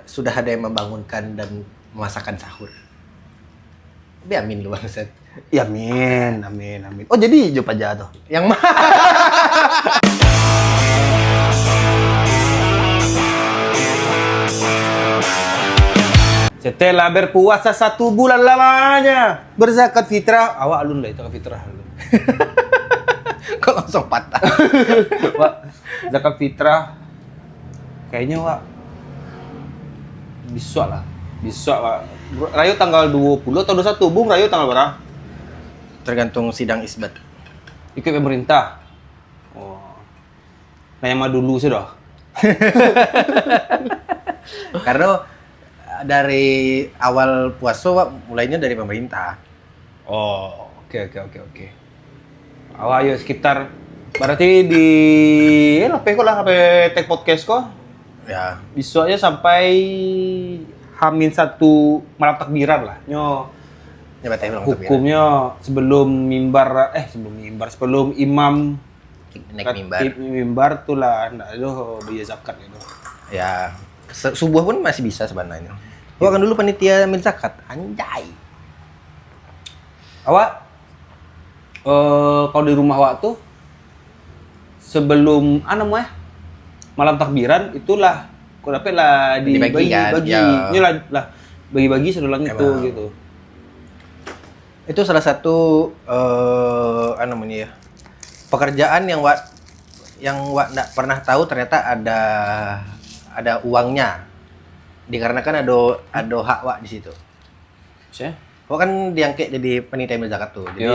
sudah ada yang membangunkan dan memasakkan sahur. Tapi amin lu bangsat. Ya amin, amin, amin. Oh jadi hijau aja tuh. Yang mana? Setelah berpuasa 1 bulan lamanya berzakat fitrah. Awak alun lah itu fitrah. Kok langsung patah? Wak, zakat fitrah kayaknya Wak besok lah. Besok Wak. Rayo tanggal 20 atau 21 Bung, Rayo tanggal berapa? Tergantung sidang isbat. Ikut pemerintah. Oh. Kayak mah dulu sudah. Karena dari awal puasa Wak, mulainya dari pemerintah. Oh, oke. Awak ayo sekitar berarti di HP kok lah, HP Tech Podcast kok. Ya, Besoknya sampai Hamin 1 malam takbiran lah. Nyo. ya berarti belum Hukumnya sebelum sebelum imam naik mimbar. mimbar tuh lah ndak ada biaya zakat itu. Ya, subuh pun masih bisa sebenarnya. Gua kan dulu panitia ambil zakat, anjay. Awak kalau di rumah awak tuh sebelum malam takbiran itulah kok dapat lah Dibagi kan? bagi Ya. ini lah bagi-bagi sedulang itu Emang. gitu. Itu salah satu namanya ya, pekerjaan yang Wak nggak pernah tahu ternyata ada uangnya. Dikarenakan ada hak Wak di situ. Saya? Wak kan diangkat jadi panitia ambil zakat tuh. Jadi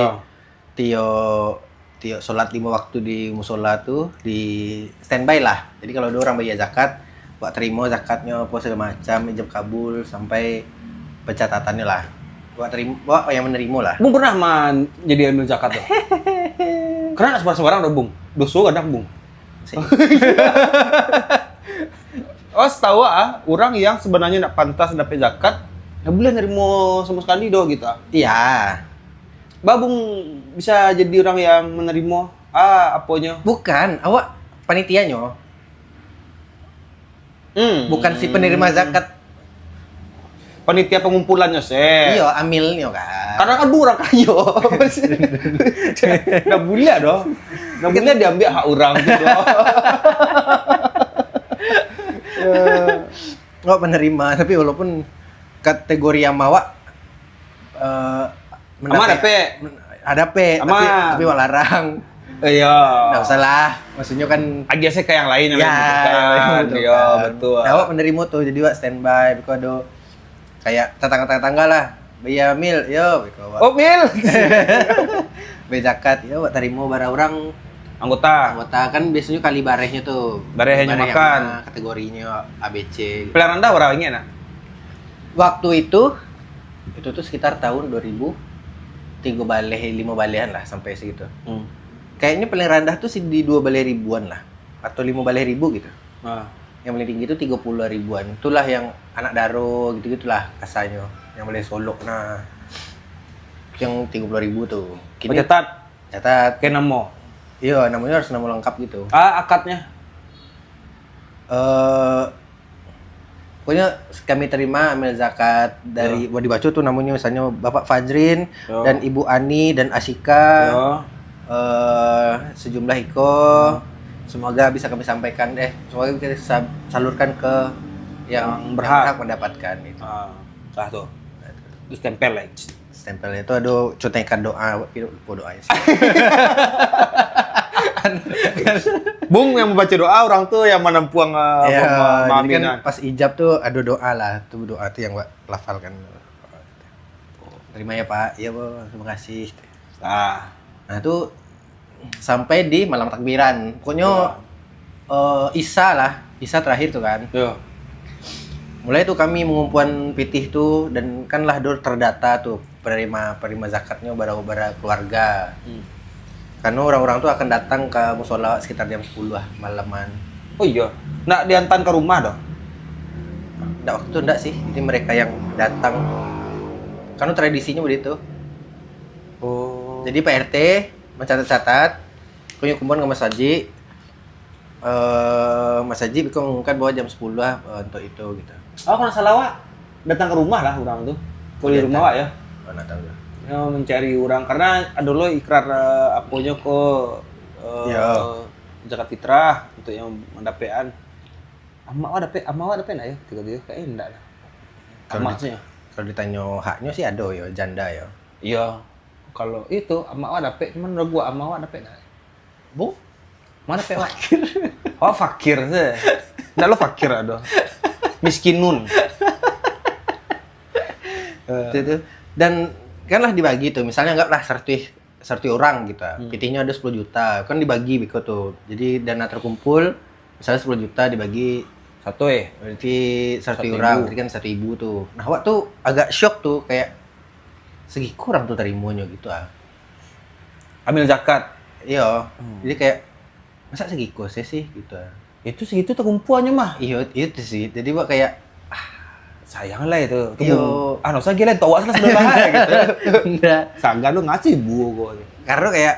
Yo. Tio sholat 5 waktu di musola tuh di standby lah. Jadi kalau ada orang bayar zakat, Wak terima zakatnya apa segala macam, ijab kabul sampai pencatatannya lah. Wak yang menerima lah. Bung pernah jadi ambil zakat tuh? Karena nggak sembarang udah Bung. Dosa kadang Bung. Oh, setahu orang yang sebenarnya nggak pantas dapat zakat, nggak boleh nerimo sama sekali doh gitu. Iya. Babung bisa jadi orang yang menerima apanya? Bukan, awak panitianya. Bukan si penerima zakat. Panitia pengumpulannya sih. Iya, amilnya kan. Karena kan orang kaya. Nggak boleh doh. Nggak boleh diambil hak orang gitu. Awak penerima, tapi walaupun kategori yang mawak Ama ada pe, tapi Wak larang. Iya. Nggak usah lah. Maksudnya kan Aja sih kayak yang lain ya, betul. Iya, betul. Nah, Wak penerima tuh, jadi Wak standby, because ada kayak tetangga lah. Bayar mil, yo, because Wak. Oh, Mil. Bayar zakat, yo, Wak terima barang orang Anggota. kan biasanya kali barehnya tuh. Barehnya Bareh yang makan. mana, kategorinya ABC. Pilihan Anda berapa ini enak? Waktu itu tuh sekitar tahun 2003 5 balehan lah sampai segitu. Kayaknya paling rendah tuh sih di 2 balai ribuan lah atau 5 balai ribu gitu. Yang paling tinggi itu 30 ribuan. Itulah yang anak daro gitu-gitulah kasarnya. Yang boleh solok nah. Yang 30.000 tuh. Catat. Kayak nama. Iya, namanya harus nama lengkap gitu. Akadnya. Pokoknya kami terima ambil zakat dari dibaca tuh namanya misalnya Bapak Fajrin dan Ibu Ani dan Asika. Sejumlah Iko. Semoga bisa kami sampaikan semoga kita salurkan ke yang berhak mendapatkan itu. Sah tuh. Terus tempel lah. Stempelnya itu ada contekan doa, doa ya sih. Bung yang membaca doa orang tuh yang menampuang jadi kan pas ijab tuh ada doa lah. Tuh doa tuh yang Wak lafalkan. Terima ya Pak. Iya, Bu. Terima kasih. Nah, itu sampai di malam takbiran. Pokoknya Isya terakhir tuh kan. Mulai tuh kami mengumpulkan pitih tuh dan kan lah terdata tuh penerima zakatnya bara keluarga. Karena orang-orang tuh akan datang ke musola sekitar jam 10 lah malaman. Oh iya, nggak diantar ke rumah dong? Nggak waktu itu nggak sih, jadi mereka yang datang. Karena tradisinya begitu. Oh. Jadi Pak RT mencatat-catat, punya kumpul ke Mas Haji. Mas Haji kau mengumumkan bahwa jam 10 lah untuk itu gitu. Kalau salah Wak, datang ke rumah lah orang tuh. Ke di rumah Wak ya. Oh, nggak tahu. Ya, mencari orang karena ada lo ikrar aponya kok zakat fitrah untuk yang mendapean. Amak Wak dapet enggak ya? Tiga dia kayak enggak lah. Amaknya. Kalau ditanya haknya sih ada ya, janda ya. Iya. Kalau itu Amak Wak dapet, cuman menurut gua Amak Wak dapet enggak? Bu, Mana dapet Wak? Oh, fakir sih. Enggak lo fakir ada. Miskinun. itu. Dan kan lah dibagi tuh, misalnya anggaplah 100 orang gitu. PT-nya ada 10 juta, kan dibagi biko tuh. Jadi dana terkumpul misalnya 10 juta dibagi Satu berarti 100 orang, berarti kan 1.000 tuh. Nah, Wak tuh agak shock tuh kayak segi kurang tuh terimonya gitu ah. ambil zakat. Iya. Jadi kayak masa segiku sih gitu ah. Itu segitu terkumpulannya mah. Iya, itu sih. Jadi Wak kayak Sayang lah itu. Iyo. Ah, usah gila tawa salah sebenarnya gitu. enggak. Sangga lu ngasih bu gua. Karena kayak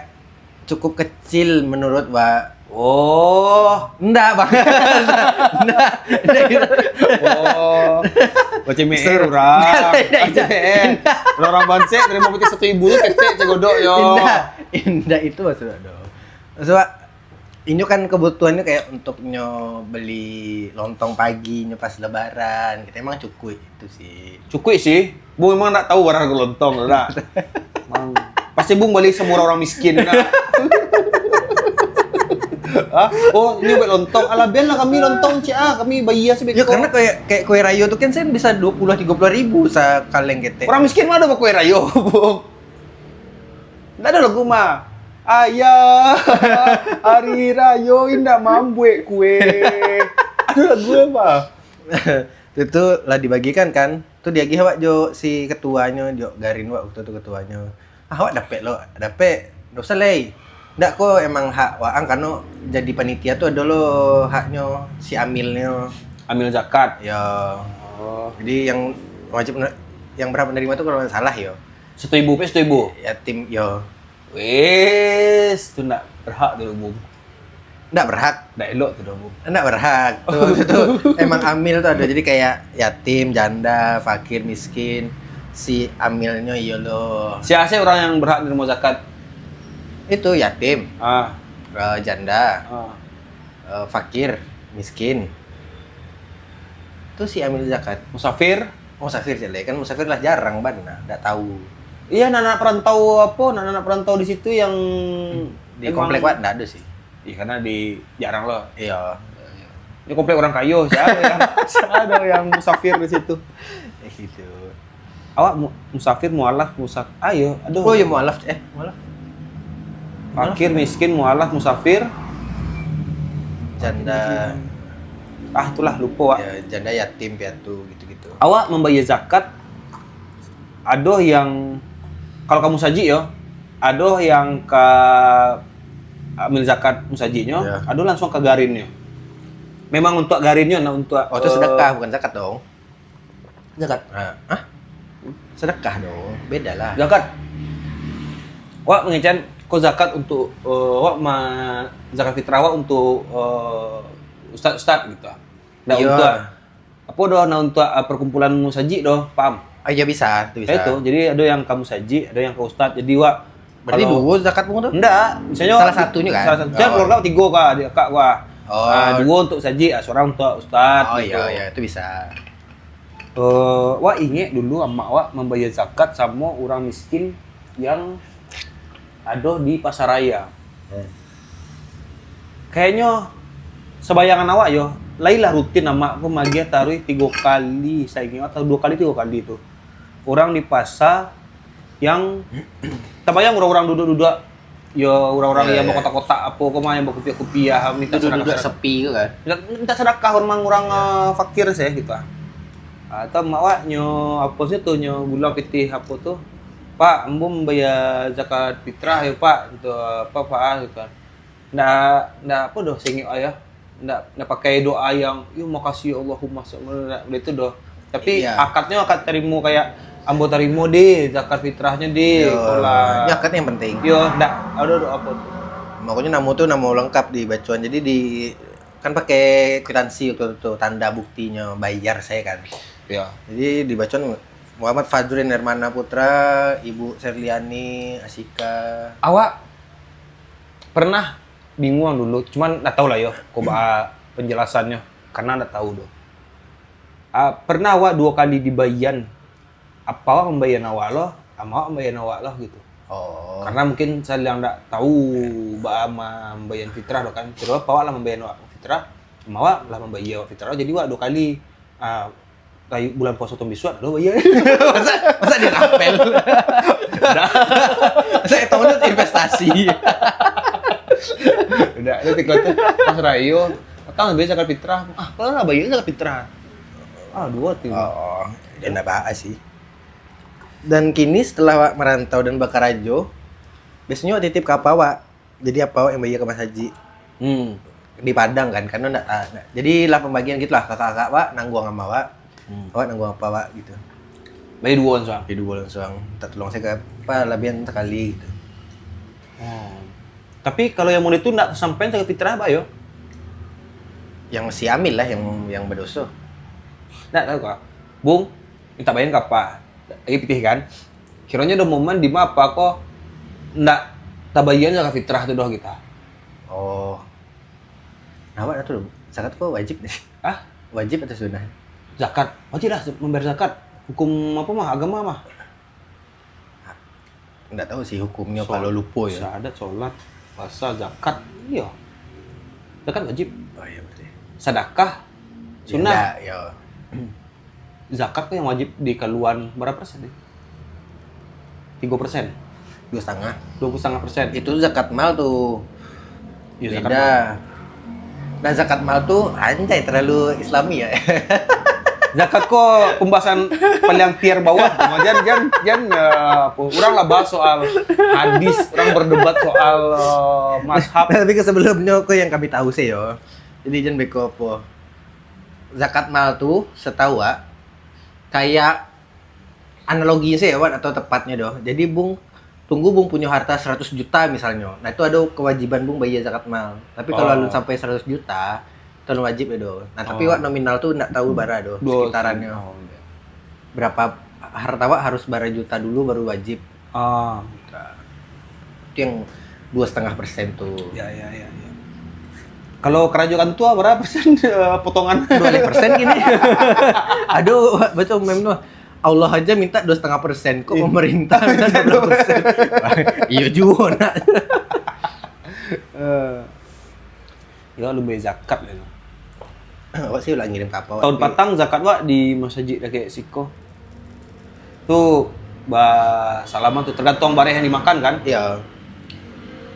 cukup kecil menurut Wak. Oh, Enggak, Bang. Enggak. oh. Baca meir orang. Baca meir. Orang banse terima putih 1.000 ketek cegodok yo. Indah itu maksudnya dong. Maksudnya ini kan kebutuhannya kayak untuk beli lontong pagi pas lebaran. Kita emang cukup itu sih. Cukup sih. Bung emang enggak tahu warna lontong enggak. Emang pasti Bung balik semua orang miskin nah. Oh, ini buat lontong. Ala ben lah kami lontong kami bayar sebeko. Ya karena kayak kue rayo tuh kan saya bisa 20-30 ribu sakaleng kete. Orang miskin mah ada kue rayo, Bung. Enggak ada lagu mah. Ayah, hari rayo indah mampu kue. Ada lagu apa? Itu lah dibagikan kan. Tuh dia Wak jo si ketuanya jo garin Wak waktu itu ketuanya. Wak dapet lo, dapet. Dosa lei. Nggak kok emang hak Waang karena jadi panitia tuh ada lo haknya si amilnya. Ambil zakat. Ya. Oh. Jadi yang wajib yang berapa menerima tuh kalau nggak salah ya. 1.000 pe 1.000. Ya tim yo. Wes, tu nak berhak tu Bung. Nggak berhak. Ndak elok tu Bung. Nggak berhak. Tuh emang amil tuh ada jadi kayak yatim, janda, fakir, miskin. Si amilnya iya lo. Siapa orang yang berhak menerima zakat? Itu yatim, janda, Ah. fakir, miskin. Itu si amil zakat. Musafir. Musafir jelek kan musafir lah jarang nah, nggak tahu. Iya, anak perantau apa? Anak perantau di situ yang Di komplek Wak nggak ada sih. Iya, karena di jarang loh. Iya. Ini komplek orang kayo, siapa ada yang musafir di situ. Gitu. Awak musafir, mualaf, ayo, aduh. Oh ya mualaf, mualaf. Fakir, miskin, mualaf, musafir, Janda. itulah lupa, Wak. Ya, janda, yatim, piatu gitu-gitu. Awak membayar zakat, ada yang kalau kamu saji ya, ada yang ke ambil zakat musajinya, Ya. ada langsung ke garinnya. Memang untuk garinnya, nah untuk Oh, itu sedekah bukan zakat dong. zakat. Hah? Sedekah dong. Beda lah. Zakat. Wak mengecan kok zakat untuk zakat fitrah wak untuk ustaz gitu. Nah, Iya. untuk apa doh nah untuk perkumpulan musaji doh, paham? Oh iya bisa, itu bisa. Itu. Jadi ada yang kamu saji, ada yang ke ustaz. Jadi wak Berarti dua zakatmu tuh? enggak, misalnya Salah satunya kan? Salah satu. Saya keluarga 3 kak, adik kak gua. Oh. Nah, 2 untuk saji, seorang untuk ustaz. Oh gitu. iya, itu bisa. Wak inget dulu emak wak membayar zakat sama orang miskin yang ada di pasar raya. Kayaknya sebayangan awak yo, lailah rutin emak aku magia taruh 3 kali, saya ingat atau 2 kali 3 kali itu. Orang di pasar yang terbayang orang-orang duduk-duduk ya orang-orang yang mau kotak-kotak apa kemana yang mau kopiah-kopiah minta Itu duduk sedekah. sepi ke kan? Minta sedekah orang-orang fakir saya gitu. Atau mak wak nyo apa sih tuh nyo gula pitih apa tuh Pak embo membayar zakat fitrah ya Pak gitu apa Pak gitu kan nggak apa doh singit ayah nggak pakai doa yang yuk makasih ya Allahumma sallallahu itu doh tapi Iya. akadnya akad terima kayak ambo terima deh zakat fitrahnya deh pola Zakat yang penting. yo nggak ada doa apa tuh Makanya nama tuh nama lengkap di bacaan. Jadi di kan pakai kwitansi tuh tanda buktinya bayar saya kan. Ya. Jadi dibacon Muhammad Fajrin Hermana Putra, Ibu Serliani Asika. Awak pernah bingung dulu, cuman nggak tahu lah yo, coba penjelasannya, karena nggak tahu doh. Pernah awak 2 kali dibayan, apa awak membayan awak loh, sama awak membayan awak loh gitu. Oh. Karena mungkin saya yang nggak tahu bahwa membayan fitrah loh kan, terus awak lah membayan awak fitrah, sama awak lah membayan awak fitrah, jadi awak 2 kali. Kayak bulan puasa tahun besok lo bayar. masa dia apel. Saya tahu itu investasi. Udah, itu tiketnya pas rayo, datang biasa zakat fitrah. Kalau nggak bayar zakat fitrah. 2 tuh. Oh, dan apa sih. Dan kini setelah Wak merantau dan Bakarajo, biasanya Wak titip ke apa Wak? Jadi apa Wak yang bayar ke Mas Haji? Di Padang kan, karena enggak. Jadi lah pembagian gitu lah, kakak-kakak Wak nanggung sama Wak. Wak nanggung apa Wak gitu. Bayar 2 on soang. Di 2 bulan soang. Tak tolong saya ke apa labian sekali gitu. Tapi kalau yang mau itu nggak sampai zakat fitrah apa yo? Yang si Amil lah yang berdosa. Nggak tahu kak. Bung, minta bayarin apa? Lagi pitih kan? Kiranya ada momen di mana apa kok nggak tabayan zakat fitrah itu doh kita. Oh. Nah, Wak tuh zakat kok wajib deh. Wajib atau sunnah? Zakat, wajib lah membayar zakat. Hukum apa mah agama mah? Nggak tahu sih hukumnya kalau lupa ya. Syahadat, sholat, puasa, zakat, iya. Zakat wajib. Oh iya berarti. Sedekah, sunnah. Ya. Zakat tuh yang wajib di keluan berapa persen nih? 3%. 2,5. 20,5%. Itu zakat mal tuh. Ya, zakat Beda. Nah zakat mal tuh anjay terlalu islami ya. Zakat kok pembahasan paling tier bawah. Jangan orang lah bahas soal hadis, orang berdebat soal mazhab. Tapi sebelumnya kok yang kami tahu sih yo. Jadi jangan beko apa. Zakat mal tuh setahu Wak, kayak analogi sih ya Wak, atau tepatnya doh. Jadi Bung punya harta 100 juta misalnya. Nah itu ada kewajiban Bung bayar zakat mal. Tapi kalau lu sampai 100 juta itu wajib ya doh. Nah tapi Wak nominal tuh enggak tahu bara doh sekitarannya. Berapa harta Wak harus bara juta dulu baru wajib. Itu yang 2,5% tuh. Ya. Kalau kerajaan tua berapa persen potongan? 2% gini. Aduh, baca meme tuh. Allah aja minta 2,5%, kok pemerintah minta 12%. Iya juga nak. Ya lu bayar zakat ya. Awak sih ulah ngirim ke apa? Tahun patang zakat Wak di masjid kayak Siko. Tuh salaman tuh tergantung bareh yang dimakan kan? Iya.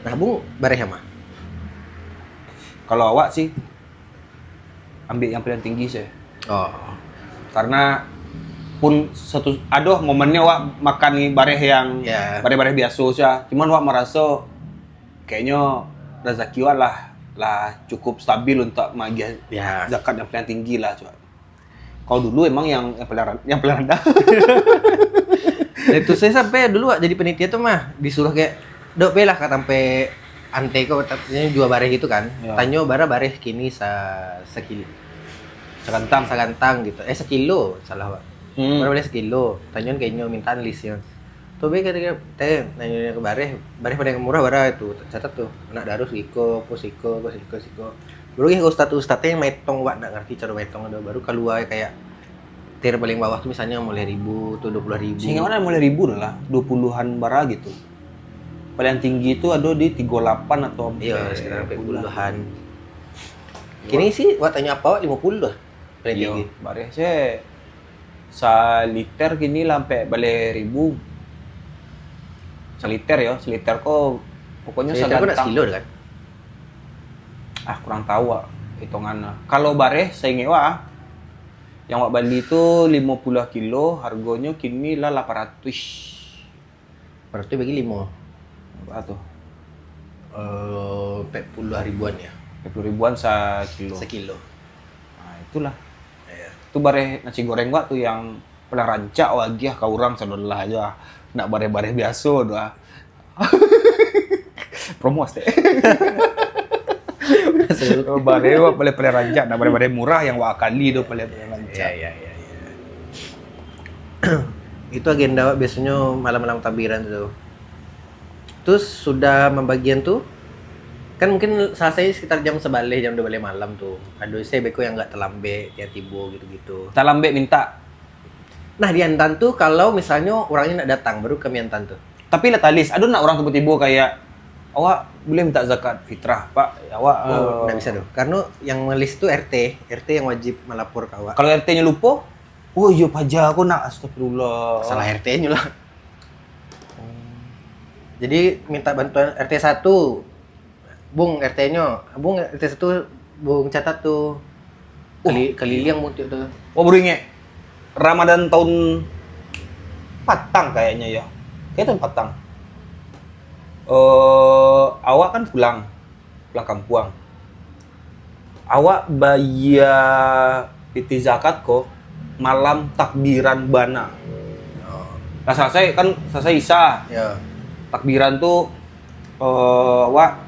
Nah, Bung, bareh mah. Kalau awak sih ambil yang paling tinggi sih. Oh. Karena pun momennya Wak makan nih bareh yang bareh-bareh biasa sih. Cuman Wak merasa kayaknya rezeki Wak lah cukup stabil untuk magiah zakat yang paling tinggi lah coba. Kalau dulu emang yang paling rendah. Itu saya sampai dulu Wak, jadi penitia tuh mah disuruh kayak dok belah kata sampai ante kok katanya jual bareh gitu kan. Tanyo bareh kini sekilo. Segantang gitu. Sekilo salah Wak. Bareh sekilo. Tanyo kayaknya mintaan listnya. Tuh be kata teh nanya ke bareh pada yang murah bara itu. Catat tuh. Anak darus siko. Baru ke ustadz-ustadznya yang metong Wak, enggak ngerti cara metong ada baru keluar kayak tier paling bawah tuh misalnya mulai 1.000 tuh 20.000. Sehingga mana mulai 1.000 lah, 20-an bara gitu. Paling tinggi itu ada di 38 atau sekitar 40-an. Kini sih Wak tanya apa Wak 50 lah. Paling tinggi. Bareh sih saliter kini sampai balik 1.000. Seliter kok pokoknya segantang. Seliter kan? Kurang tahu Wak hitungannya. Kalau bareh saya ingat Wak, yang Wak Bali itu 50 kilo, harganya kini lah 800. Berarti bagi 5. Berapa tuh? 40 ribuan ya. 40 ribuan sekilo. Nah, itulah. Itu bareh nasi goreng Wak tuh yang paling rancak lagi ya, kau orang sadolah aja. Nak bareh-bareh biasa doa. Promo teh. Bare wak boleh ranjak, nah bare murah yang wak kali tuh boleh ranjak. Iya. Itu agenda Wak, biasanya malam-malam takbiran tuh. Terus sudah membagian tuh, kan mungkin selesai sekitar jam 11 jam 12 malam tuh. Ada saya beko yang nggak terlambe, ya tibo gitu-gitu. Talambe minta. Nah di Antan tuh kalau misalnya orangnya nggak datang baru kami Antan tuh. Tapi letalis, ada nak orang tiba-tiba kayak awak boleh minta zakat fitrah, Pak. Awak Nggak bisa tuh. Karena yang ngelis tuh RT yang wajib melapor ke awak. kalau RT-nya lupa, oh iya paja aku nak, astagfirullah. Salah RT-nya lah. Jadi minta bantuan RT 1. Bung RT-nya, Bung RT 1 Bung catat tuh. Kelili yang muncul tuh. Oh baru inget. Ramadan tahun Patang kayaknya ya. Kayak tahun Patang. Awak kan pulang kampung. Awak bayar piti zakat kok malam takbiran bana. Nah selesai Isya. Ya. Takbiran tuh awak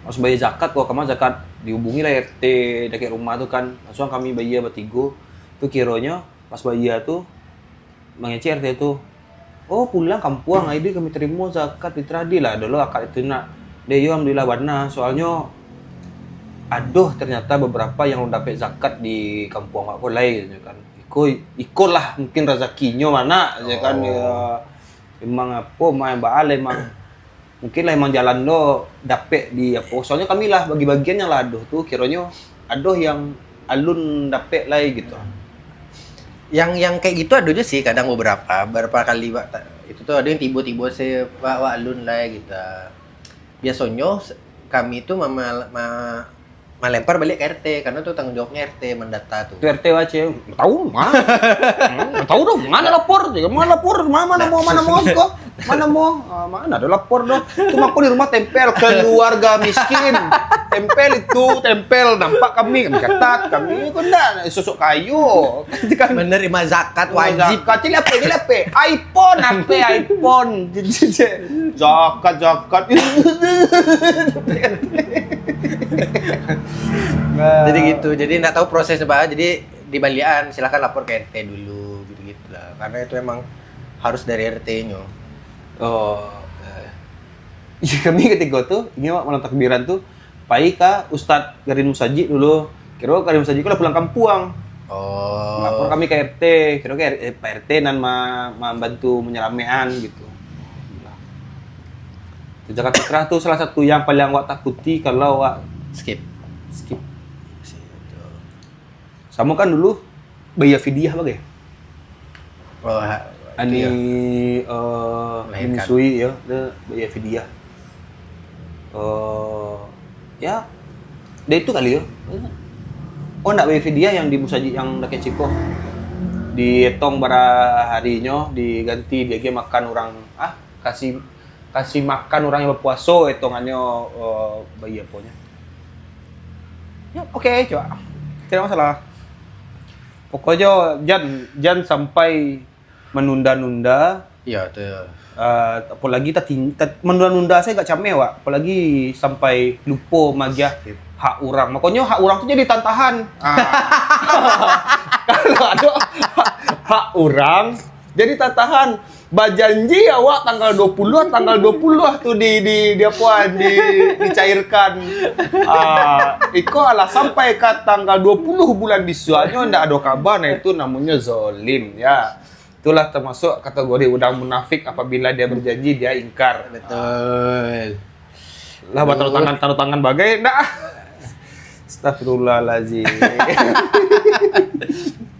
harus bayar zakat kok. Kamu zakat dihubungi lah RT dekat rumah tuh kan. Langsung kami bayar bertiga. Tuh kironya pas bayar tuh mengeci RT tuh. Oh pulang kampung, ID kami terima zakat fitrah dia lah. Dulu akad itu nak. Dia alhamdulillah bana. Soalnya aduh ternyata beberapa yang dapat zakat di kampung aku lain ya kan. Ikut lah mungkin rezekinya mana ya kan ya. Emang apa main baal emang mungkin lah emang jalan lo dapat di apa. Soalnya kami lah bagi-bagiannya lah aduh tuh kiranya aduh yang alun dapat lah gitu. Yang kayak gitu ada aja sih kadang beberapa kali Pak. Itu tuh ada yang tiba-tiba saya Pak alun lah gitu. Biasanya kami itu melempar balik ke RT karena tuh tanggung jawabnya RT mendata tuh. Itu RT aja. Tahu mah. Tahu dong, mana lapor? Mana lapor? Mana mau kok? Mana ada lapor dong. Cuma aku di rumah tempel keluarga miskin. Tempel nampak kami catat kami kok enggak susuk kayu. Kan menerima zakat wajib. Zakat ini apa? iPhone. Zakat. Jadi gitu. Jadi enggak tahu prosesnya Pak. Jadi di balian silakan lapor ke RT dulu gitu lah. Karena itu emang harus dari RT-nya. Iya kami ketika tuh ini malam takbiran tuh pai ka Ustadz Garin Musaji dulu. Kira Garin Musaji kalau pulang kampung. Lapor kami ke RT. Kira Pak RT nan membantu menyelamehan gitu. Zakat fitrah tuh salah satu yang paling awak takuti kalau awak skip. Sama kan dulu bayar fidyah bagai. Ani menyusui ya, dia bayar fidyah. Ya, dia itu kali ya. Oh, nak bayar fidyah yang di Musaji yang dekat Ciko. Dihitung bara harinya, diganti dia makan orang kasih makan orang yang berpuasa hitungannya bayar punya. Ya, oke, coba. Tidak masalah. Pokoknya jangan sampai menunda-nunda. Iya, tuh. Apalagi menunda-nunda saya gak cameh, Wak. Apalagi sampai lupa magiah hak orang. Makanya hak orang tuh jadi tantahan. Kalau ada hak orang jadi tantahan. Bajanji ya, Wak, tanggal 20 tuh dicairkan. Iko alah sampai ke tanggal 20 bulan disuanya ndak ada kabar, nah itu namanya zolim ya. Itulah termasuk kategori udang munafik apabila dia berjanji dia ingkar. Betul. Lah taruh tangan bagai ndak. Astagfirullahalazim.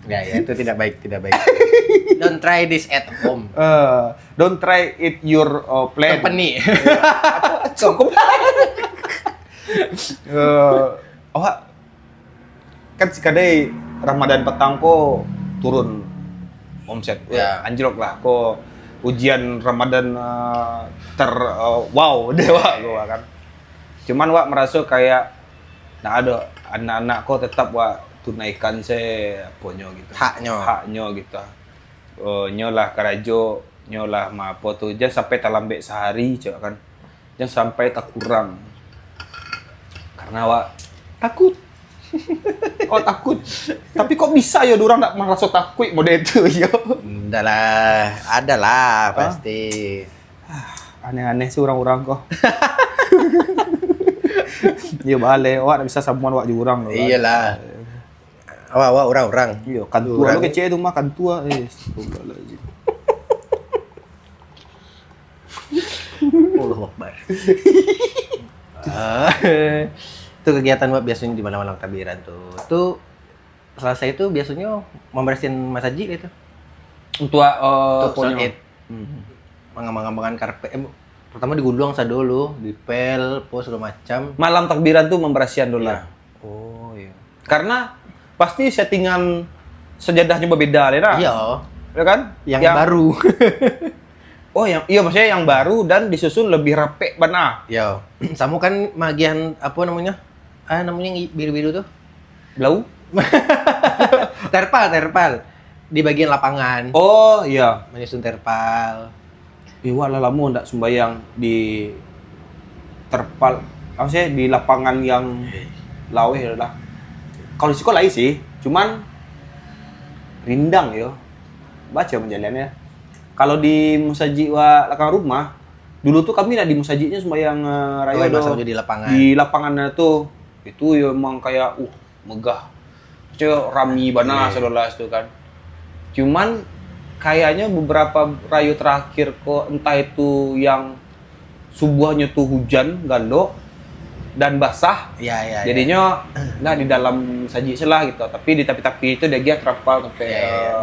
Ya, itu tidak baik. Don't try this at home. Don't try it your plan. Company. Cukup. Kan sikadai Ramadan petang ko turun omset. Ya. Anjlok lah ko ujian Ramadan wow dewa gua kan. Cuman Wak merasa kayak nah ada anak-anak ko tetap Wak tunaikan saya punya gitu. Haknya gitu. Nyolah karajo, nyolah apa tuh. Jangan sampai terlambat sehari coba kan. Jangan sampai tak kurang. Karena Wak takut. Oh takut. Tapi kok bisa ya orang nggak merasa takut mode itu yo. Enggak lah, ada lah pasti. Aneh-aneh sih orang-orang kok. Iya balik, Wak nggak bisa sambungan Wak jurang loh. Iyalah. Awak orang-orang. Iya, kan tua lu kecil itu mah kan tua. Astagfirullahaladzim. Allahu Akbar. Itu kegiatan Wak biasanya di malam-malam takbiran tuh. Itu selesai itu biasanya membersihin masjid itu. Untuk Sholat Id. Mengamang-amangan karpet. Pertama digulung dulu, dipel, pos segala macam. malam takbiran tuh membersihan dulu. Iya. Oh iya. Karena pasti settingan sejadahnya berbeda, ya. Iya. Ya kan? Yang baru. Oh, iya maksudnya yang baru dan disusun lebih rapi benar. Iya. Sama kan bagian apa namanya? Namanya yang biru-biru tuh. Blau? Terpal. Di bagian lapangan. Oh, iya. Menyusun terpal. Wah lah lama ndak sembayang di terpal. Maksudnya di lapangan yang laweh lah. Kalau di sekolah sih, cuman rindang yo. Baca menjalannya. Kalau di musaji wa belakang rumah, dulu tuh kami di musajinya sembayang raya Di lapangan. Di lapangannya tuh itu ya emang kayak megah. Cuma rami bana sedolas tuh kan. Cuman kayaknya beberapa rayu terakhir kok entah itu yang subuhnya tuh hujan gandok dan basah. Iya. Jadinya nah di dalam saji selah gitu. Tapi di tepi-tepi itu dia terapal sampai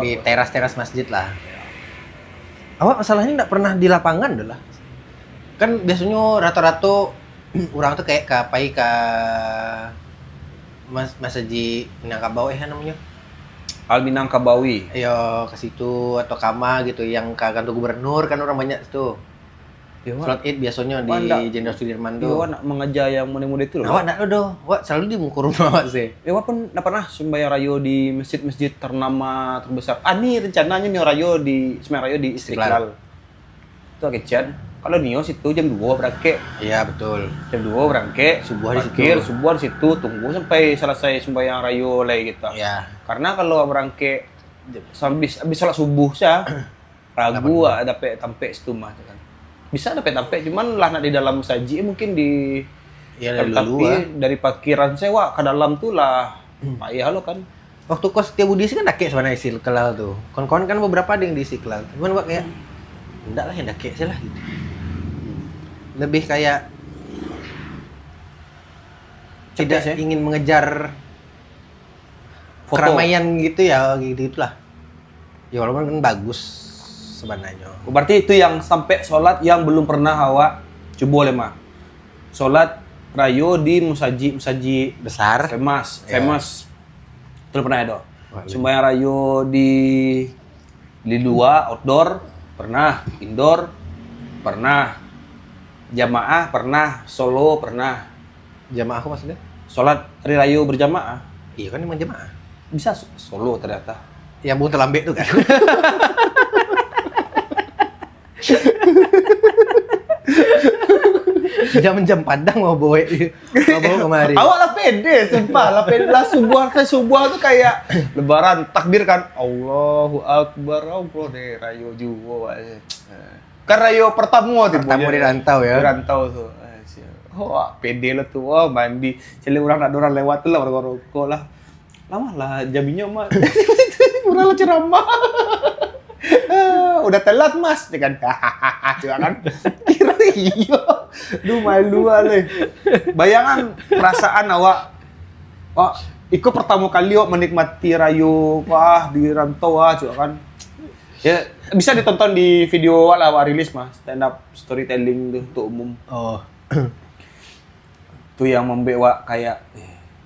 Di teras-teras masjid lah. Awak masalahnya nggak pernah di lapangan dah lah. Kan biasanya rata-rata orang tuh kayak ke masjid Minangkabau namanya. Minangkabawi. Ayo ke situ atau Kama gitu yang ke kantor gubernur kan orang banyak tuh. Sholat Id biasanya di Jenderal Sudirman tuh. Iya, nak mengejar yang muda-muda itu loh. Awak nak doh, awak selalu di muka rumah awak sih. Awak pun nggak pernah sembahyang rayo di masjid-masjid ternama terbesar. Ini rencananya nih rayo di sembahyang rayo di Istiqlal. Itu kecian. Kalau Nio situ jam 2 berangkat. Iya betul. Jam 2 berangkat, Subuh di situ. parkir, subuh di situ, tunggu sampai selesai sembahyang rayo lagi gitu. Iya. Karena kalau berangkat habis sholat subuh sah ragu dapat tampe situ mah kan. Bisa dapat tampe cuman lah nak di dalam saji mungkin di Iya dari tapi luar. dari parkiran sewa ke dalam tuh lah payah lo kan. Waktu kos Setiabudi sih kan dake sebenarnya Istiqlal tuh. Kawan-kawan kan beberapa ada yang di Istiqlal. Cuman wak kayak enggak lah yang dake sih lah gitu. Lebih kayak tidak Cepet, ingin mengejar Foto. keramaian gitu ya, gitu-gitulah. Ya walaupun kan bagus sebenarnya. Berarti itu yang sampai sholat yang belum pernah awak coba oleh mah. Sholat rayo di musaji Besar. famous. Itu pernah ada. Wah, Sembahyang rayo di luar outdoor pernah, indoor pernah, jamaah pernah, solo pernah. Jamaah aku maksudnya? Sholat hari rayo berjamaah Iya kan emang jamaah. bisa solo ternyata. Yang buntu lambe tuh kan. Jam-jam padang mau bawa kemari. Awak lah pede, sumpah lah pede lah subuh tuh kayak lebaran takbir kan Allahu Akbar Allah deh rayo juga kan rayo pertama tuh Pertama di rantau ya. di rantau tuh wah pede lah tuh wah mandi cile orang nak orang lewat tuh lah orang rokok lah lama lah jaminya mah orang lah ceramah udah telat mas dia kan hahaha kan kira iya duh malu ale bayangan perasaan awak ikut pertama kali awak menikmati rayo wah di rantau wah juga kan ya bisa ditonton di video awak lah awak rilis mas stand up storytelling tuh untuk umum Oh. tuh yang membawa kayak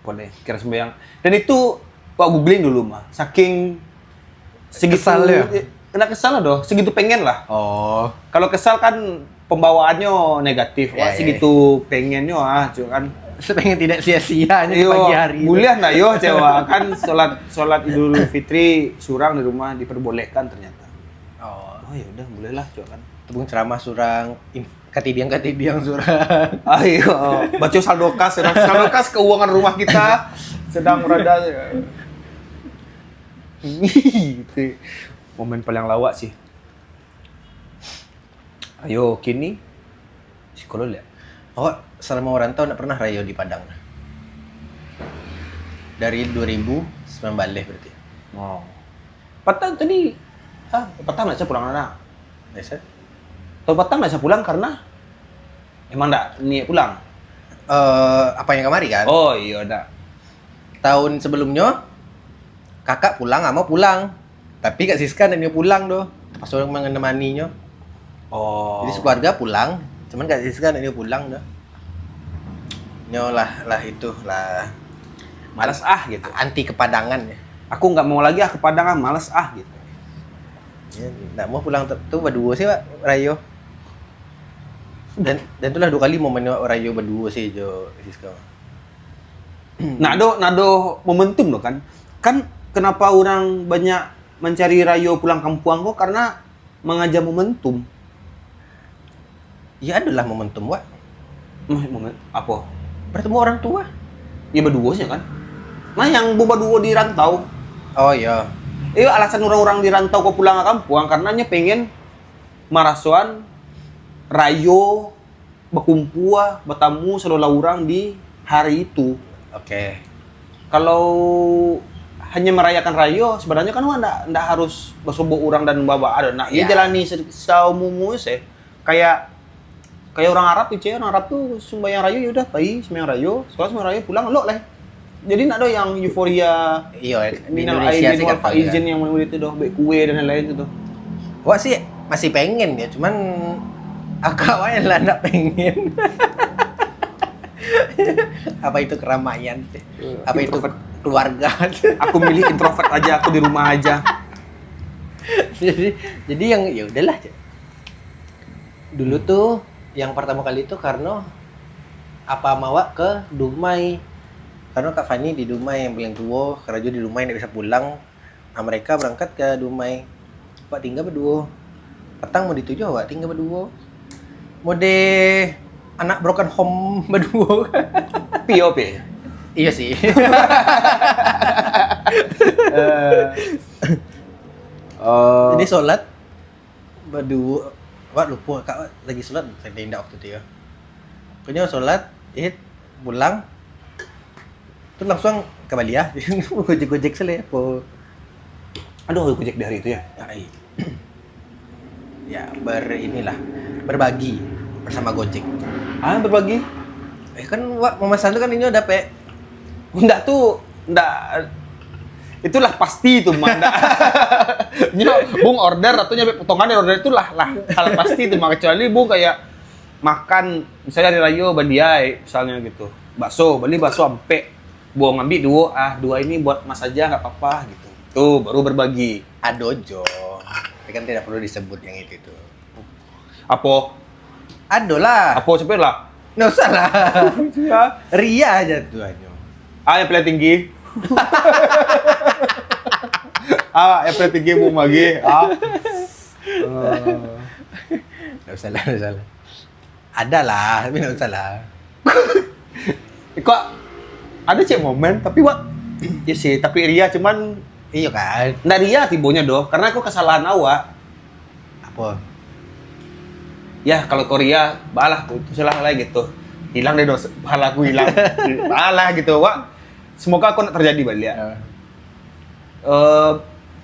boleh kira sembayang dan itu awak googling dulu mah saking segitu Kesal ya? Kena kesal lah doh, segitu pengen lah. Oh. Kalau kesal kan pembawaannya negatif, wah Ya, segitu pengennya juga kan. Pengen tidak sia-sia di Yo, pagi hari. boleh nggak yo cewek kan sholat Idul Fitri surang di rumah diperbolehkan ternyata. Oh. Oh ya udah boleh lah juga kan. Tepung ceramah surang Katidiang surah. Ayo, baca saldo kas. Saldo kas keuangan rumah kita sedang berada. Itu momen paling lawak sih. Ayo, kini psikolog ya. Oh, selama merantau nggak pernah rayo di Padang. Dari 2019 berarti. Oh. Patang tadi, patang nggak bisa pulang anak. Biasa? Tahun patang nggak bisa pulang karena emang nggak niat pulang. Apa yang kemarin kan? Oh iya nggak. Tahun sebelumnya kakak pulang, nggak mau pulang. Tapi Kak Siska dan dia pulang doh. Pas orang menemaninya. Oh. Jadi sekeluarga pulang, cuman Kak Siska dan dia pulang doh. Nyolah itu lah Malas gitu. anti kepadangan ya. Aku nggak mau lagi ke Padang, malas gitu. Ya, nggak mau pulang tuh berdua sih Pak Rayo. Dan itulah 2 kali momen Rayo berdua sih Jo Siska. Nado momentum loh kan. Kan kenapa orang banyak mencari Rayo pulang kampung kok karena mengajar momentum. Ya adalah momentum Pak. Momen apa? Bertemu orang tua. Ya berdua sih kan. Nah yang berdua di rantau. Oh iya. Alasan orang-orang di rantau kok pulang ke kampung karena nya pengen marasuan Rayo berkumpul, bertamu saudara orang di hari itu. Oke. Kalau hanya merayakan Rayo, sebenarnya kan nggak harus bersobok orang dan bawa ada. Nah, ini jalani seumumnya sih. Kayak orang Arab itu, orang Arab tuh sembahyang Rayo ya udah, pai sembahyang Rayo, soalnya sembahyang Rayo pulang lo lah. Jadi nggak ada yang euforia. Iya, di minal Indonesia aidin sih wal kan faizin yang mana itu doh, baik kue dan lain-lain itu doh. Wah sih masih pengen ya, cuman agak wae lah nggak pengen. Apa itu keramaian? Apa itu keluarga? Aku milih introvert aja, aku di rumah aja. jadi yang ya udahlah. Dulu tuh yang pertama kali itu karena apa mawa ke Dumai. Karena Kak Fani di Dumai yang paling tua, Kak Rajo di Dumai nggak bisa pulang. Nah, mereka berangkat ke Dumai. Pak tinggal berdua. Petang mau dituju, Pak tinggal berdua. Mode anak broken home berdua. POP. Iya sih. Jadi sholat berdua. Wah lupa Kak lagi sholat saya tindak waktu itu ya. Pokoknya sholat, pulang. Terus langsung ke Bali ya. Gojek-gojek sele po. Aduh, gojek di hari itu ya. Ya, berbagi bersama Gojek. Berbagi? Kan memesan itu kan ini udah pe. Enggak. Itulah pasti itu mah enggak. Bung order atau nyampe potongan dari order itulah hal pasti itu mah, kecuali Bung kayak makan misalnya di Rayo Bandiai misalnya gitu. Beli bakso ampe. Bung ambil dua ini buat Mas aja nggak apa-apa gitu. Tuh baru berbagi. Adojo. Tapi kan tidak perlu disebut yang itu. Apa? Ado lah. Apa cepet lah? Nggak usah lah. Ria aja tuh aja. Yang paling tinggi. Yang paling tinggi Bung lagi. Nggak usah lah. Ada lah, tapi nggak usah lah. Kok ada momen tapi ya sih, tapi Ria cuman iya kan. Nggak Ria tibonya doh, karena aku kesalahan awak. Apa? Ya kalau Korea, balah tuh salah lagi gitu. Hilang deh doh, pahala aku hilang. Balah gitu, Wak. Semoga aku nggak terjadi balik ya.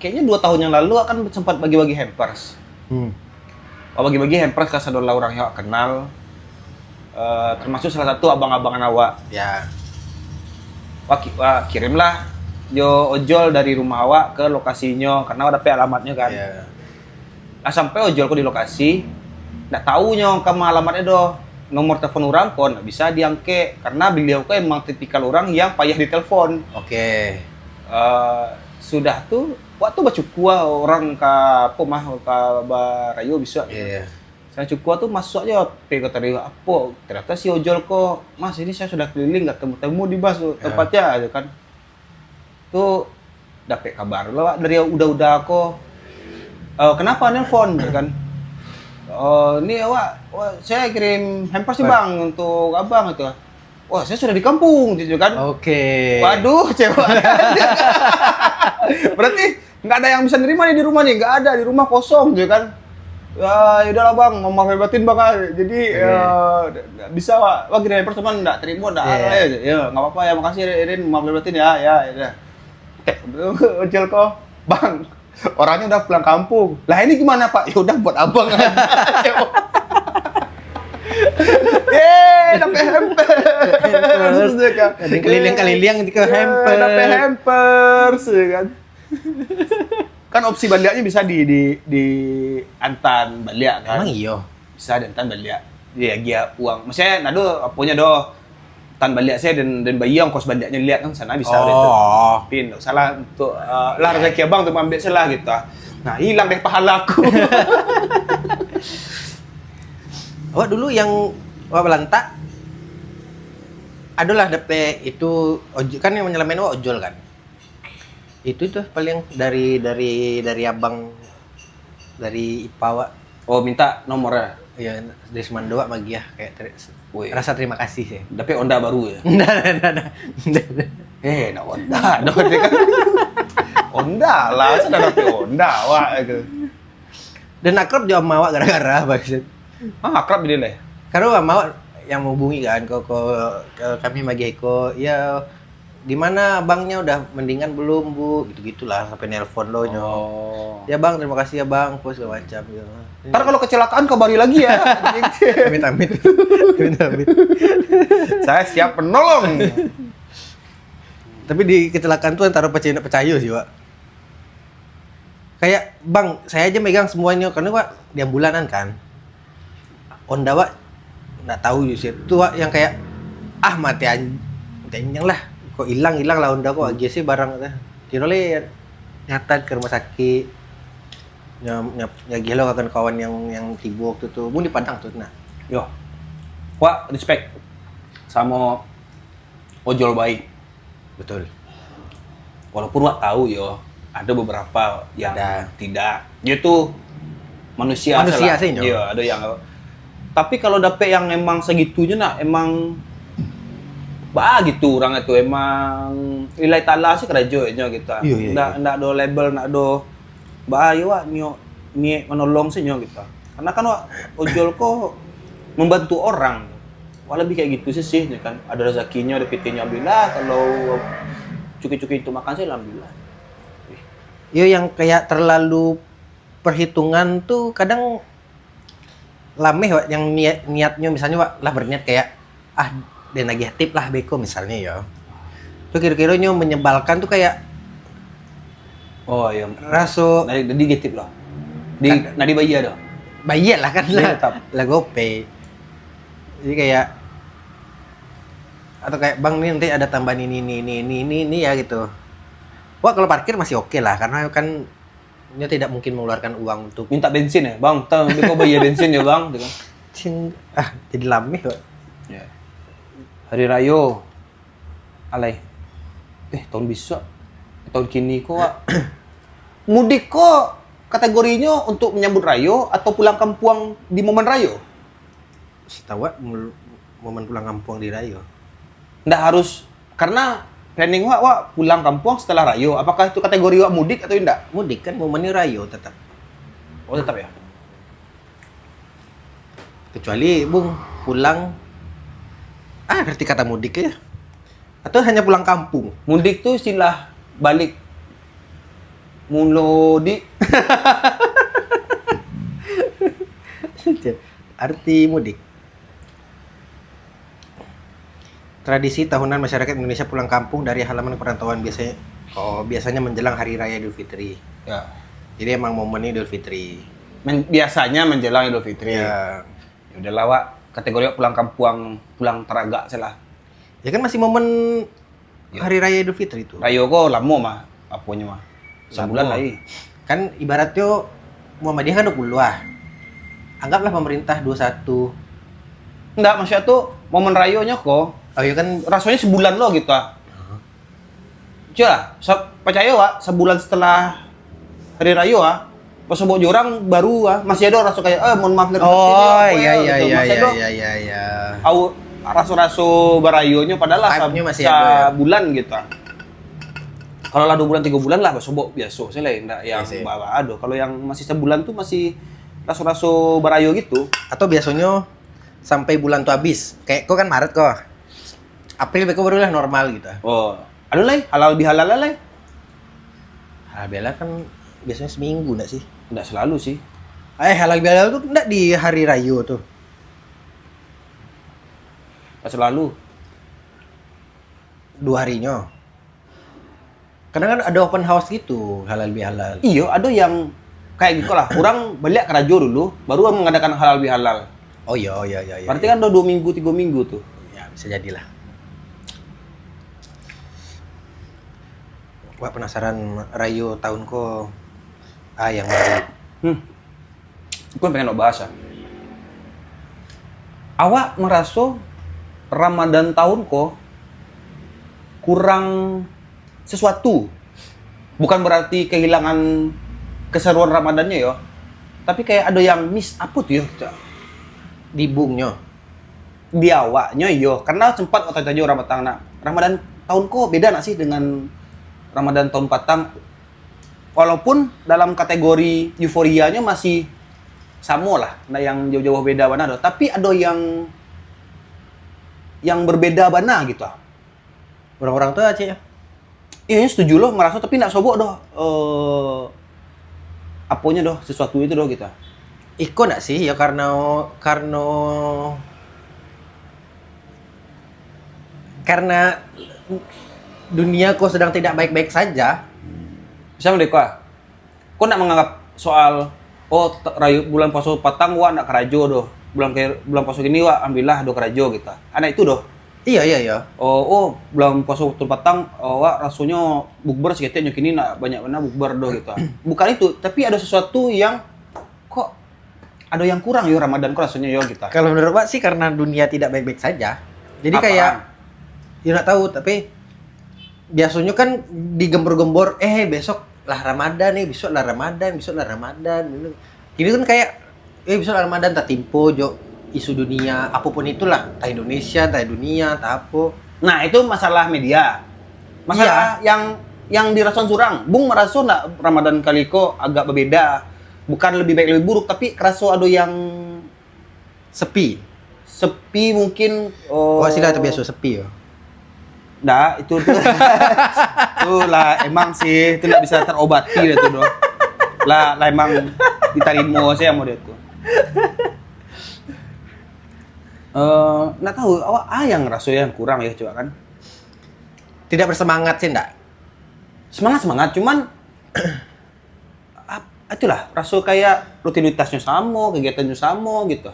Kayaknya 2 tahun yang lalu akan sempat bagi-bagi hampers. Bagi-bagi hampers ke saudara orang yang kenal. Termasuk salah satu abang-abangan awak. Ya. Wah, kirimlah yo ojol dari rumah awak ke lokasinya karena ada alamatnya kan. Yeah. Nah, sampai ojolku di lokasi, nggak tahu nyong ke alamatnya doh. Nomor telepon orang pun nggak bisa diangke karena beliau kan emang tipikal orang yang payah ditelepon. Oke. Sudah tuh waktu baca kuah orang ke Barayo bisa. Iya. Saya cukup tuh masuk aja kata dia apa ternyata si ojol kok Mas ini saya sudah keliling nggak temu di bas tempatnya aja kan tuh dapat kabar lah dari udah kok kenapa nelpon kan Oh, ini wah, saya kirim hampers sih bang untuk abang itu. Wah, saya sudah di kampung, gitu kan? Oke. Waduh, cewek. Berarti nggak ada yang bisa nerima nih di rumah nih, nggak ada di rumah kosong, gitu kan? Ya, udahlah bang, mau maaf batin bang. Jadi nggak bisa pak. Wah, kirim hampers cuman nggak terima, nggak ada. Ya, nggak apa-apa ya, makasih Rin, maaf batin ya, ya. Ojol kok, bang. Orangnya udah pulang kampung. Lah ini gimana pak? Ya udah buat abang aja. Dapet hampers. Ada yang keliling-keliling ke hampers. Dapet hampers, ya kan? Kan opsi baliaknya bisa di antan baliak kan? Emang iya. Bisa di antan baliak. Dia uang. Maksudnya nado apanya do tan baliak saya dan bayi yang kos baliaknya lihat kan sana bisa itu. Tapi enggak salah untuk lah rezeki abang tuh ambil salah gitu. Nah, hilang deh pahalaku. Wah dulu yang belantak adalah DP itu ojol kan yang menyelamain ojol kan. Itu tuh paling dari abang dari Ipawa. Oh, minta nomornya. Ya dari Semandoa Magia kayak rasa terima kasih sih. Tapi Honda baru ya. Nah. Nak Honda, kan. Honda lah, sudah dapat Honda wah gitu. Dan akrab juga sama awak gara-gara maksud. Akrab dia lah. Karena sama yang menghubungi kan ke kami Magia Eko, ya gimana abangnya udah mendingan belum bu, gitu-gitulah sampai nelpon lo nyo. Ya bang, terima kasih ya bang, pos segala macam gitu. Ntar kalau kecelakaan kabari lagi ya. Amit-amit. Saya siap penolong. Tapi di kecelakaan tuh antara percaya sih pak. Kayak bang, saya aja megang semuanya karena pak di ambulanan kan. Honda pak nggak tahu sih itu pak yang kayak mati anjing lah. Kok hilang lah Honda kok aja sih barang kira nyata ke rumah sakit gelo kan kawan yang tiba waktu itu di Padang tuh nah yo wah respect sama ojol baik betul walaupun wak tahu yo ada beberapa yang tidak dia tuh manusia sih iya ada yang tapi kalau dapet yang emang segitunya emang gitu orang itu emang nilai tala sih kerajanya kita. Nggak do label, nggak do bahaya wak niat menolong sih kita. Karena kan wak ojol kok membantu orang. Wah lebih kayak gitu sih kan. Ada rezekinya, ada PT-nya alhamdulillah. Kalau cuki-cuki itu makan sih alhamdulillah. Iya yang kayak terlalu perhitungan tuh kadang lameh wak yang niatnya misalnya wak lah berniat kayak dan lagi tip lah beko misalnya ya. Tuh kira-kira menyebalkan tuh kayak iya. Raso di getip lah. Di bayi ada. Bayi lah kan lah GoPay. Jadi kayak atau kayak bang nih nanti ada tambahan ini ya gitu. Wah kalau parkir masih oke lah karena kan dia tidak mungkin mengeluarkan uang untuk minta bensin ya bang. Kok bayar bensin ya bang? Jadi lameh kok. Ya. Hari Raya alay tahun bisa tahun kini kok mudik kok kategorinya untuk menyambut Rayo atau pulang kampung di momen Rayo? Setahu momen pulang kampung di Rayo nggak harus karena planning wak pulang kampung setelah Rayo apakah itu kategori wak mudik atau enggak? Mudik kan momennya Rayo tetap ya kecuali bung pulang ngerti kata mudik ya? Atau hanya pulang kampung? Mudik tuh istilah balik mulodi. Arti mudik. Tradisi tahunan masyarakat Indonesia pulang kampung dari halaman perantauan biasanya menjelang Hari Raya Idul Fitri. Ya. Jadi emang momennya Idul Fitri. Biasanya menjelang Idul Fitri. Ya. Udah lawak kategori pulang kampung, pulang teraga salah. Ya kan masih momen Hari Raya Idul Fitri itu. Rayo kok lama mah, apanya mah. Sebulan lagi. Kan ibaratnya Muhammadiyah kan 20 lah. Anggaplah pemerintah 21. Enggak, maksudnya tuh momen Rayonya kok. Oh iya kan rasanya sebulan lo gitu Coba percaya Wak, sebulan setelah Hari Rayo Pas sebut orang baru masih ada rasa kayak mohon maaf lahir Oh batin, iya ya, iya gitu. iya Masih iya ada iya iya. raso-raso barayonya padahal lah Hype-nya masih ada, ya. bulan gitu. Kalau lah 2 bulan 3 bulan lah sobok biasa sih lah enggak yang Iya sih. bawa aduh. Kalau yang masih sebulan tuh masih raso-raso barayo gitu. Atau biasanya sampai bulan tuh habis. Kayak kok kan Maret kok. April beko baru lah normal gitu. Oh, aduh lah halal bihalal lah. Halal bihalal kan biasanya seminggu enggak sih? Enggak selalu sih. Halal bihalal tuh enggak di hari raya tuh. Enggak selalu. 2 harinya. Karena kan ada open house gitu, halal bihalal. Iya, ada yang kayak gitu lah. Orang balik ke Rajo dulu, baru mengadakan halal bihalal. Oh iya iya iya. Berarti kan udah 2 minggu 3 minggu tuh. Ya bisa jadilah. Wah penasaran rayo tahun ko yang baru. Gue pengen lo bahas ya. Awak merasa Ramadan tahun kok kurang sesuatu. Bukan berarti kehilangan keseruan Ramadannya ya. Tapi kayak ada yang miss apa tuh ya? Di bungnya. Di awaknya yo. Karena sempat waktu itu Ramadan tahun kok beda nggak sih dengan Ramadan tahun patang? Walaupun dalam kategori euforianya masih sama lah, nah yang jauh-jauh beda mana ada. Tapi ada yang berbeda mana gitu. Orang-orang tuh aja ya. Iya setuju loh, merasa tapi nggak sobok doh. Apanya doh, sesuatu itu doh kita. Iko nggak sih ya karena dunia kok sedang tidak baik-baik saja. Misalnya deh kok nggak menganggap soal rayu bulan puasa patang wah nak kerajo doh. Bulan puasa gini wah alhamdulillah do kerajo gitu. Anak itu doh. Iya iya iya. Bulan puasa waktu patang wah rasanya bukber sekitar kini nak banyak mana bukber doh gitu. Bukan itu, tapi ada sesuatu yang kok ada yang kurang yo Ramadan kok rasanya yo gitu. Kalau menurut Pak sih karena dunia tidak baik-baik saja. Jadi Apaan? kayak ya nggak tahu tapi biasanya kan digembor-gembor besok lah Ramadan nih, besok lah Ramadan, besok lah Ramadan. Ini kan kayak besok lah Ramadan tak timpo jo isu dunia apapun itulah, entah Indonesia, entah dunia, entah apa. Nah, itu masalah media. Masalah yang dirasakan surang. Bung merasa nak Ramadan kali ko agak berbeda. Bukan lebih baik lebih buruk, tapi kerasa ada yang Sepi. mungkin Sila terbiasa sepi ya. Nah, itu tuh. Itulah emang sih itu nggak bisa terobati itu doh. Lah emang diterima saya mau dia tuh. Nggak tahu awak yang ngerasa yang kurang ya coba kan. Tidak bersemangat sih enggak? Semangat cuman itulah rasa kayak rutinitasnya sama, kegiatannya sama gitu.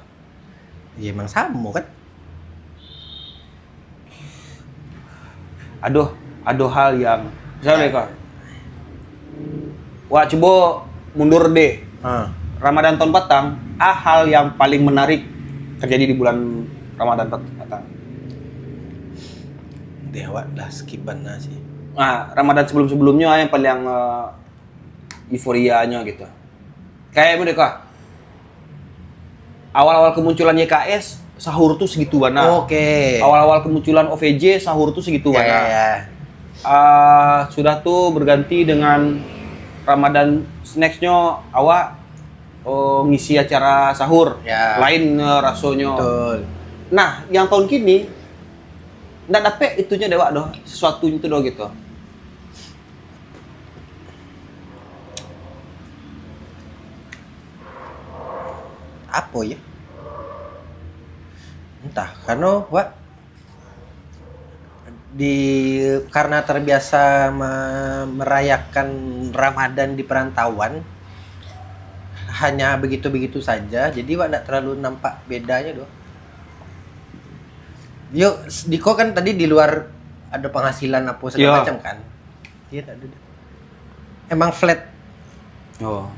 Ya emang sama kan. Ada hal yang misalnya kok. Wah, coba mundur deh. Ramadan tahun patang, hal yang paling menarik terjadi di bulan Ramadan patang. Dewa lah skipan sih. Nah, Ramadan sebelum-sebelumnya yang paling euforianya gitu. Kayak mereka awal-awal kemunculan YKS sahur tuh segitu mana. Oke. Awal-awal kemunculan OVJ sahur tuh segitu mana. Ya. Sudah tuh berganti dengan Ramadan snacks-nya awak ngisi acara sahur. Ya. Lain rasanya. Betul. Nah, yang tahun kini nggak dapet itunya dewa doh, sesuatu itu doh gitu. Apa ya? Entah, karena karena terbiasa merayakan Ramadan di perantauan hanya begitu-begitu saja, jadi nggak terlalu nampak bedanya doh. Yuk, Diko kan tadi di luar ada penghasilan apa segala macam kan? Iya tak ada. Emang flat. Oh.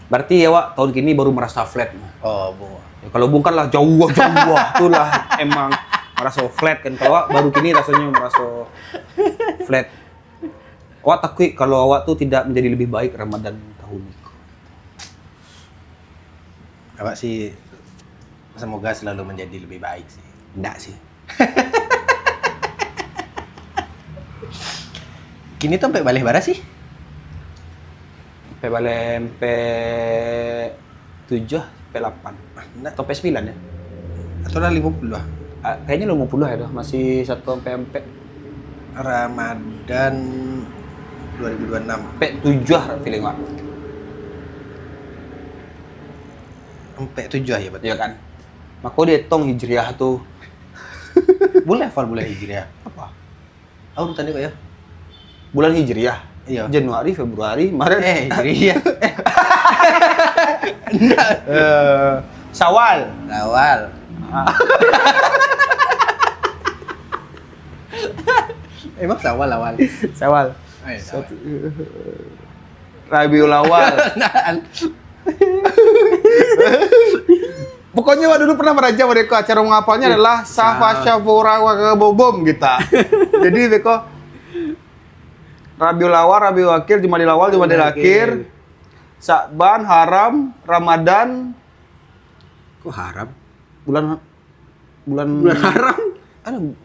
Berarti ya Wak, tahun kini baru merasa flat. Oh, Bu. Ya, kalau Bung kan lah jauh itulah emang merasa flat kan. Kalau Wak baru kini rasanya merasa flat. Wak takut kalau Wak tuh tidak menjadi lebih baik Ramadan tahun ini. Awak sih semoga selalu menjadi lebih baik sih. Enggak sih. Kini tuh sampai balik bara sih? Sampai balik sampai 7, sampai 8. Enggak. Atau sampai 9 ya? Atau udah 50 lah. Kayaknya 50 ya dah, masih 1 sampai Ramadan 2026. sampai 7 feeling Pak. Sampai 7 ya betul. Ya kan? Maka dia hitung hijriah tuh. Boleh hafal bulan Hijriah. Apa? Urutannya kok ya? Bulan hijriah. Iya. Januari, Februari, Maret. Hijriah. Syawal. Awal. Emang Syawal awal. Syawal. Syawal. Rabiul Awal. Pokoknya waktu dulu pernah meraja mereka cara menghafalnya adalah Safa Syafura wa Bobom gitu. Jadi mereka Rabiul Awal, Rabiul Akhir, Jumadil Awal, Jumadil Akhir, Sya'ban, Haram, Ramadan. Kok haram? Bulan haram?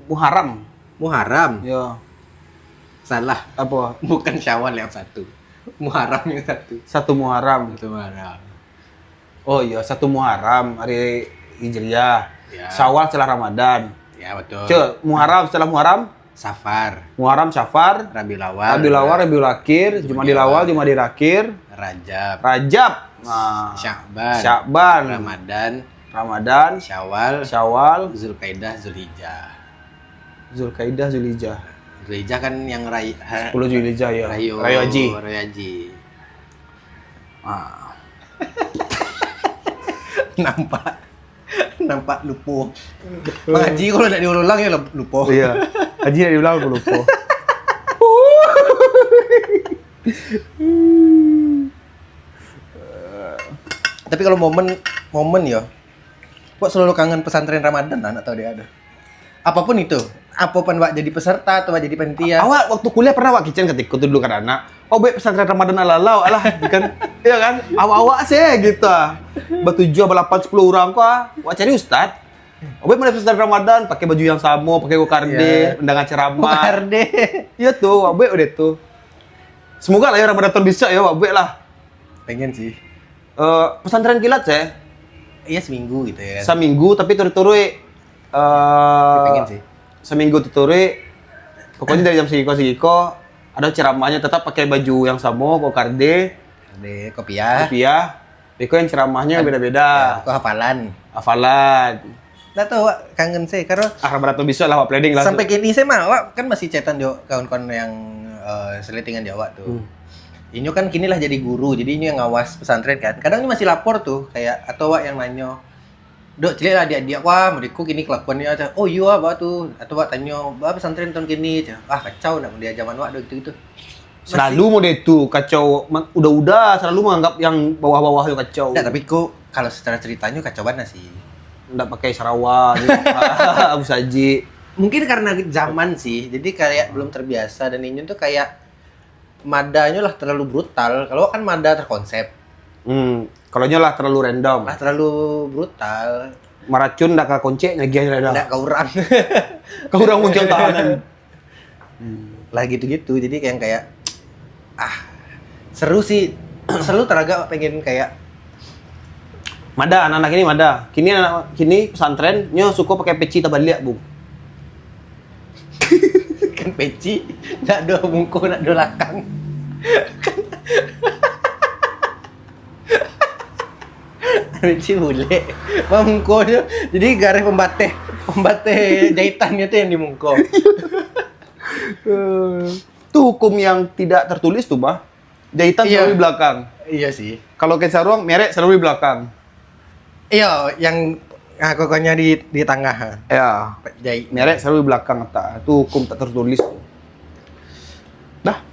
Muharram. Muharram. Ya. Salah. Apa? Bukan Syawal yang satu. Muharram yang satu. Satu Muharram. Itu Muharram. Oh iya, satu Muharram hari Hijriah. Ya. Syawal setelah Ramadan. Ya betul. Muharram setelah Muharram. Safar. Muharram, Safar, Rabiul Awal. Rabiul Awal, Rabiul Akhir, Jumadil Awal, Jumadil Akhir, Rajab. Rajab, nah, Sya'ban. Sya'ban, Ramadan. Syawal, Zulkaidah, Zulhijjah. Zulkaidah, Zulhijjah. Zulhijjah kan yang 10 Zulhijjah ya. Rayo Haji. Ah. nampak lupa. Haji kalau tidak diulang ya lupa. Iya. Haji tidak diulang aku lupa. Tapi kalau momen ya, kok selalu kangen pesantren Ramadan anak tahu dia ada. Apapun itu, apapun Wak jadi peserta atau Wak jadi panitia. Awak waktu kuliah pernah Wak Kicen ketika itu dulu kan anak. Oh, baik pesantren Ramadan alalau alah kan. Iya kan? Awak sih gitu. Bertujuh 8 10 orang kok. Wak cari ustad. Oh, baik mulai pesantren Ramadan pakai baju yang sama, pakai kokarde, undangan ceramah. Kokarde. Iya tuh, Wak baik udah tuh. Semoga lah ya Ramadan tahun bisa ya Wak baik lah. Pengen sih. Pesantren kilat saya. Iya seminggu gitu ya. Seminggu tapi turu-turu Pengen sih. seminggu tuturi pokoknya dari jam segiko ada ceramahnya tetap pakai baju yang sama kokarde Ada kopiah. Beko yang ceramahnya beda-beda Kok hafalan. Nggak tahu Wak, kangen sih karena Ramadan tuh bisa lah Wak planning lah sampai kini saya mah Wak kan masih chatan jo kawan-kawan yang seletingan Jawa tuh. Ini kan kini lah jadi guru, jadi ini yang ngawas pesantren kan. Kadang ini masih lapor tuh kayak atau Wak yang nanya Dok, cilik lah dia wah, mereka kini kelakuannya aja. Oh iya, Wak tuh. Atau Wak tanya, Wak pesantren tahun kini. Kacau nak dia zaman Wak gitu-gitu. selalu mau deh tuh kacau udah selalu menganggap yang bawah-bawah yang kacau. Nggak, tapi kok kalau secara ceritanya kacau banget sih. Nggak pakai Sarawak gitu. Abu Saji. Mungkin karena zaman sih. Jadi kayak belum terbiasa dan ini tuh kayak madanya lah terlalu brutal. Kalau kan mada terkonsep. Kalau lah terlalu random. Lah terlalu brutal. Maracun ndak ka konce nyagian dah. Nggak keurang. Keurang muncul tahanan. Lah gitu-gitu. Jadi kayak seru sih. Seru teraga pengen kayak Mada anak-anak ini Mada. Kini pesantrennya suka pakai peci tabaliak, Bu. kan peci nggak ada mungko nggak ada lakang. Peci bule. Mungkonya jadi garis pembateh jahitannya tuh yang di mungko. Itu hukum yang tidak tertulis tuh, Bah. Jahitan selalu di belakang. Iya sih. Kalau ke sarung, merek selalu di belakang. Iya, yang kokonya di tengah. Ya. Jahit. Merek selalu di belakang. Itu hukum tak tertulis. Dah.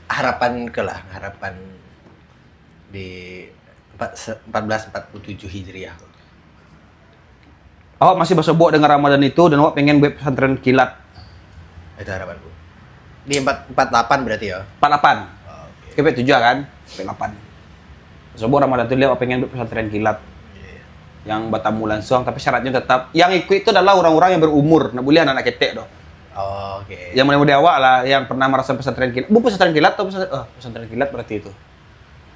harapan di 1447 Hijriah. Awak masih bersobok dengan Ramadan itu dan awak pengen buat pesantren kilat. Itu harapanku. Di 48 berarti ya? 48. Oh, oke. Kepet 7 kan? 48. Sobo Ramadan tuh dia pengen pesantren kilat yang Batam langsung, tapi syaratnya tetap yang ikut itu adalah orang-orang yang berumur, nah boleh anak ketek doh. Oh, oke. Yang muda-muda awak lah, yang pernah merasa pesantren kilat. Bu pesantren kilat atau pesantren kilat berarti itu?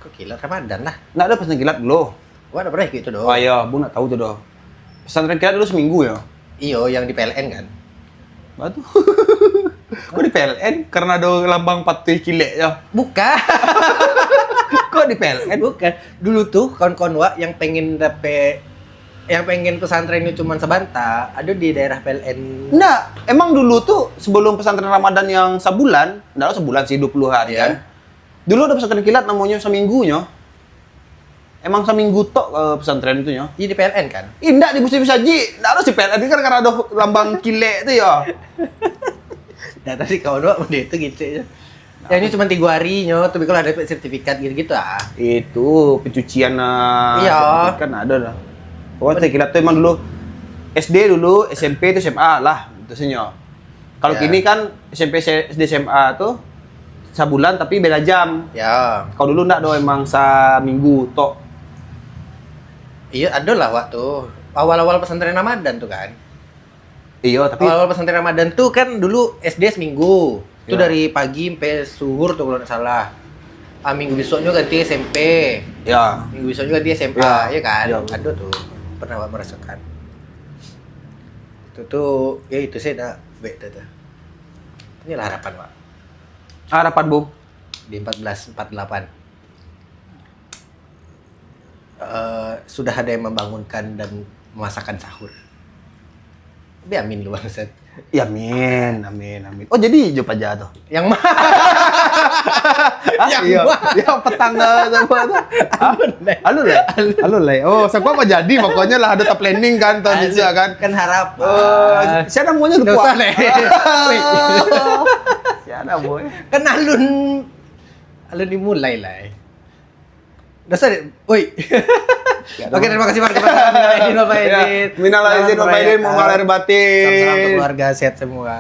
Kok kilat Ramadan lah. Nggak ada pesantren kilat dulu. Gua ada pernah ikut itu doh. Oh iya, Bu nggak tahu tuh doh. Pesantren kilat dulu seminggu ya. Iyo, yang di PLN kan. Batu. Kok di PLN? Karena ada lambang patuh kilek ya. Bukan. Kok di PLN? Bukan. Dulu tuh kawan-kawan wa yang pengen pesantrennya cuma sebanta, ada di daerah PLN. Nggak, emang dulu tuh sebelum pesantren Ramadan yang sebulan, nggak sebulan sih 20 hari Iya. kan. Dulu ada pesantren kilat namanya seminggunya. Emang seminggu tok pesantren itu ya. Iya di PLN kan? Indah di musim saji, nggak ada si PLN kan karena ada lambang kilek itu ya. Nah, tadi kawan wa udah itu gitu ya. Ya ini cuma 3 hari nyo, tapi kalau ada sertifikat gitu-gitu ah. Itu pencucian Iya. kan ada lah. Pokoknya kilat tuh emang dulu SD dulu, SMP itu SMA lah itu sih nyo. Kalau Ya. kini kan SMP SD SMA tuh sebulan tapi beda jam. Ya. Kalau dulu enggak do emang seminggu tok. Iya, ada lah waktu awal-awal pesantren Ramadan tuh kan. Iya, tapi Awal-awal pesantren Ramadan tuh kan dulu SD seminggu. Itu Ya. dari pagi sampai zuhur tuh kalau nggak salah. Minggu besoknya ganti SMP. ya Minggu besoknya ganti SMA, Ya. ya kan? Ya. Ada tuh. Pernah Wak merasakan. Itu tuh, ya itu saya udah beda tuh. Inilah harapan, Pak. harapan Bu. Di 1448. Sudah ada yang membangunkan dan memasakkan sahur. Tapi amin lu bangsat. Ya amin, amin, amin. Oh jadi hijau aja tuh. Yang mana? Yang iya. mana? Ya petang sama tuh. Halo lah. Oh, siapa apa jadi pokoknya lah ada top planning kan tahun itu kan. Kan harapan. Siapa namanya Nggak lupa. usah, Le. Wait. Siapa boy? Kan alun dimulai lah. Dasar, woi. Oke, terima kasih Pak. Minal aidin wal faizin. Minal aidin wal faizin, mohon maaf lahir batin. Salam-salam untuk keluarga, sehat semua.